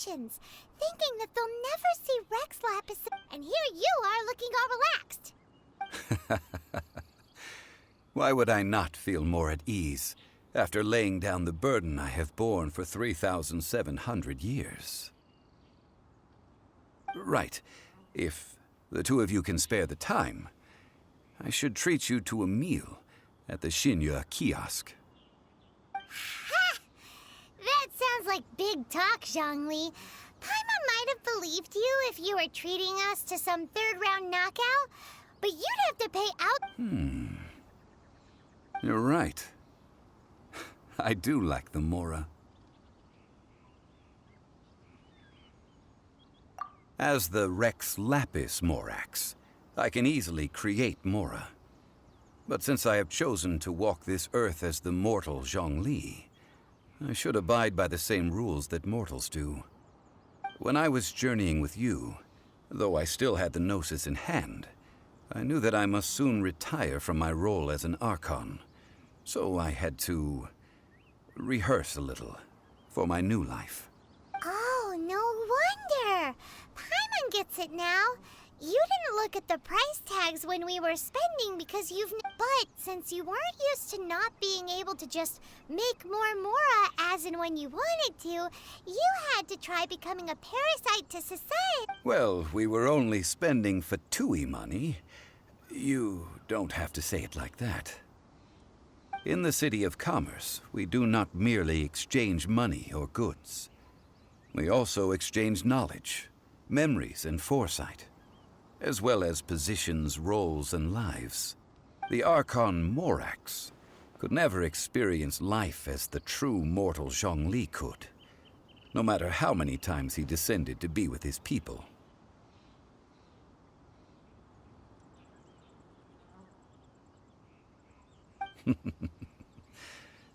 congratulations, thinking that they'll never see Rex Lapis, and here you are looking all relaxed. Why would I not feel more at ease after laying down the burden I have borne for 3,700 years? Right. If the two of you can spare the time, I should treat you to a meal at the Shinya kiosk. Ha! That sounds like big talk, Zhongli. Paimon might have believed you if you were treating us to some third-round knockout, but you'd have to pay out... You're right. I do lack the Mora. As the Rex Lapis Morax, I can easily create Mora. But since I have chosen to walk this earth as the mortal Zhongli, I should abide by the same rules that mortals do. When I was journeying with you, though I still had the Gnosis in hand, I knew that I must soon retire from my role as an Archon. So I had to rehearse a little for my new life. Oh, no wonder! Paimon gets it now. You didn't look at the price tags when we were spending because But since you weren't used to not being able to just make more Mora as and when you wanted to, you had to try becoming a parasite to society. Well, we were only spending Fatui money. You don't have to say it like that. In the City of Commerce, we do not merely exchange money or goods. We also exchange knowledge, memories, and foresight, as well as positions, roles, and lives. The Archon Morax could never experience life as the true mortal Zhongli could, no matter how many times he descended to be with his people.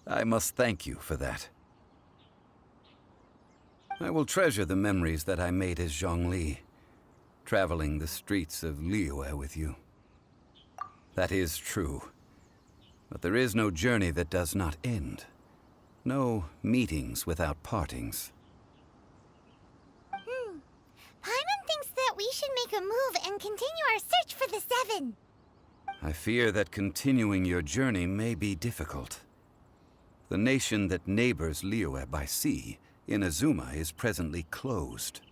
I must thank you for that. I will treasure the memories that I made as Zhongli, traveling the streets of Liyue with you. That is true. But there is no journey that does not end. No meetings without partings. Paimon thinks that we should make a move and continue our search for the Seven. I fear that continuing your journey may be difficult. The nation that neighbors Liyue by sea, Inazuma, is presently closed.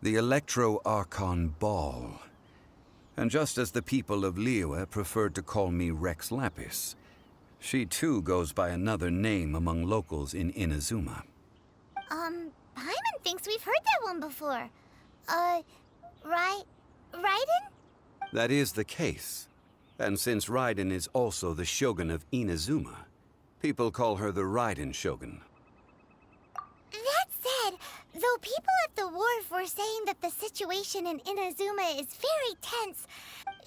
The Electro-Archon Ball. And just as the people of Liyue preferred to call me Rex Lapis, she too goes by another name among locals in Inazuma. Paimon thinks we've heard that one before. Raiden? That is the case. And since Raiden is also the Shogun of Inazuma, people call her the Raiden Shogun. That said, though people at the wharf were saying that the situation in Inazuma is very tense,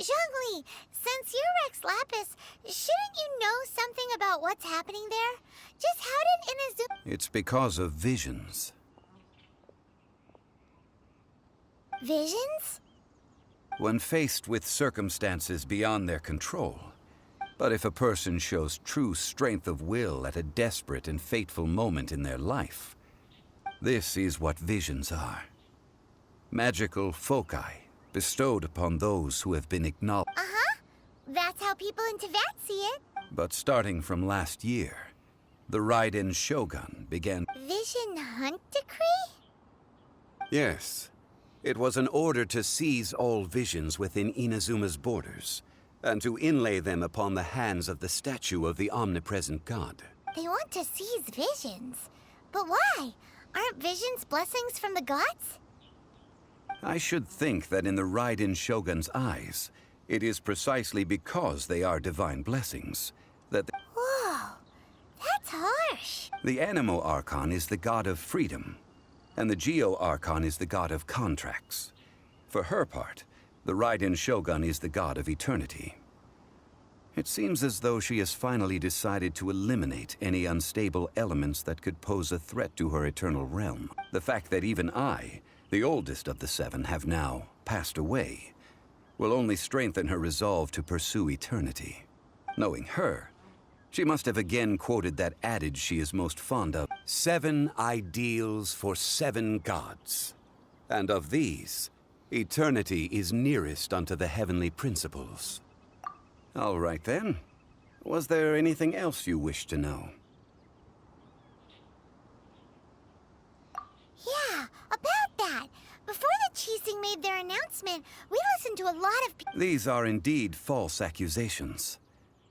Zhongli, since you're Rex Lapis, shouldn't you know something about what's happening there? Just how did Inazuma... It's because of visions. Visions? When faced with circumstances beyond their control. But if a person shows true strength of will at a desperate and fateful moment in their life, this is what visions are. Magical foci bestowed upon those who have been acknowledged. That's how people in Teyvat see it. But starting from last year, the Raiden Shogun began... Vision Hunt Decree? Yes. It was an order to seize all visions within Inazuma's borders, and to inlay them upon the hands of the statue of the omnipresent god. They want to seize visions. But why? Aren't visions blessings from the gods? I should think that in the Raiden Shogun's eyes, it is precisely because they are divine blessings that... Whoa, that's harsh. The Animo Archon is the god of freedom, and the Geo Archon is the god of contracts. For her part, the Raiden Shogun is the god of eternity. It seems as though she has finally decided to eliminate any unstable elements that could pose a threat to her eternal realm. The fact that even I, the oldest of the seven, have now passed away, will only strengthen her resolve to pursue eternity. Knowing her, She must have again quoted that adage she is most fond of. 7 ideals for 7 gods. And of these, eternity is nearest unto the heavenly principles. All right then. Was there anything else you wish to know? Yeah, about that. Before the Chising made their announcement, we listened to a lot of people. These are indeed false accusations.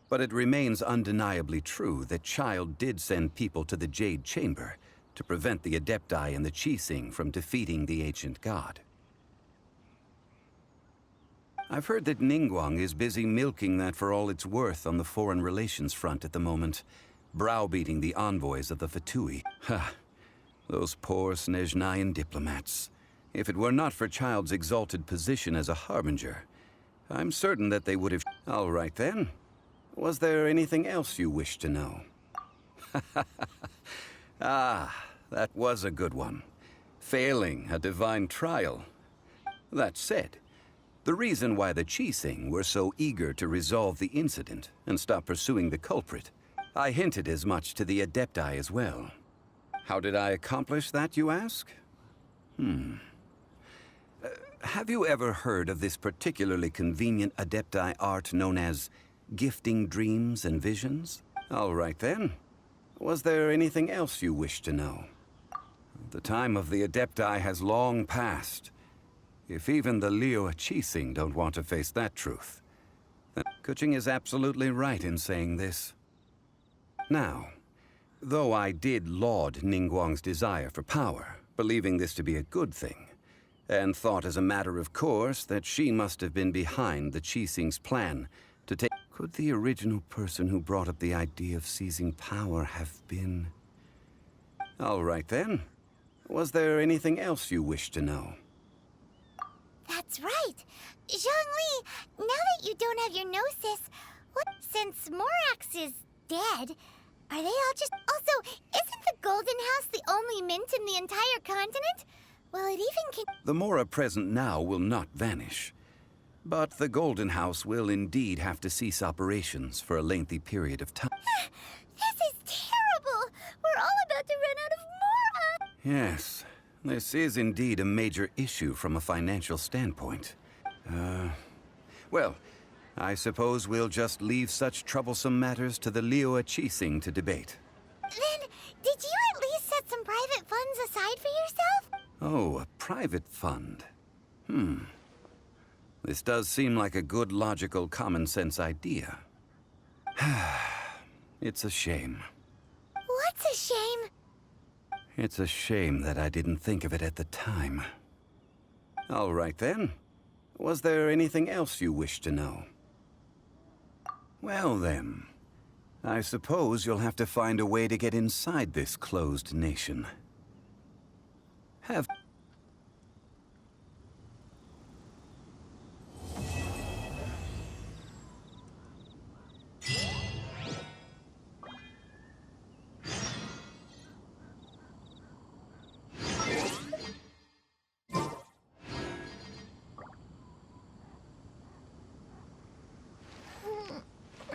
But it remains undeniably true that Child did send people to the Jade Chamber to prevent the Adepti and the Chising from defeating the ancient god. I've heard that Ningguang is busy milking that for all it's worth on the foreign relations front at the moment, browbeating the envoys of the Fatui. Ha! Those poor Snezhnayan diplomats. If it were not for Child's exalted position as a harbinger, I'm certain that they would have... All right then. Was there anything else you wish to know? Ah, that was a good one. Failing a divine trial. That said, the reason why the Chising were so eager to resolve the incident and stop pursuing the culprit, I hinted as much to the Adepti as well. How did I accomplish that, you ask? Have you ever heard of this particularly convenient Adepti art known as gifting dreams and visions? All right then. Was there anything else you wish to know? The time of the Adepti has long passed. If even the Liyue Chising don't want to face that truth, then Kuching is absolutely right in saying this. Now, though I did laud Ningguang's desire for power, believing this to be a good thing, and thought as a matter of course that she must have been behind the Chising's plan to take... Could the original person who brought up the idea of seizing power have been... All right then. Was there anything else you wish to know? That's right. Zhongli, now that you don't have your gnosis, since Morax is dead, are they all just... Also, isn't the Golden House the only mint in the entire continent? Well, it even can... The Mora present now will not vanish. But the Golden House will indeed have to cease operations for a lengthy period of time. This is terrible! We're all about to run out of Mora! Yes, this is indeed a major issue from a financial standpoint. Well, I suppose we'll just leave such troublesome matters to the Liyue Chising to debate. Then, did you at least set some private funds aside for yourself? Oh, a private fund. This does seem like a good, logical, common-sense idea. It's a shame. What's a shame? It's a shame that I didn't think of it at the time. All right then. Was there anything else you wish to know? Well then, I suppose you'll have to find a way to get inside this closed nation.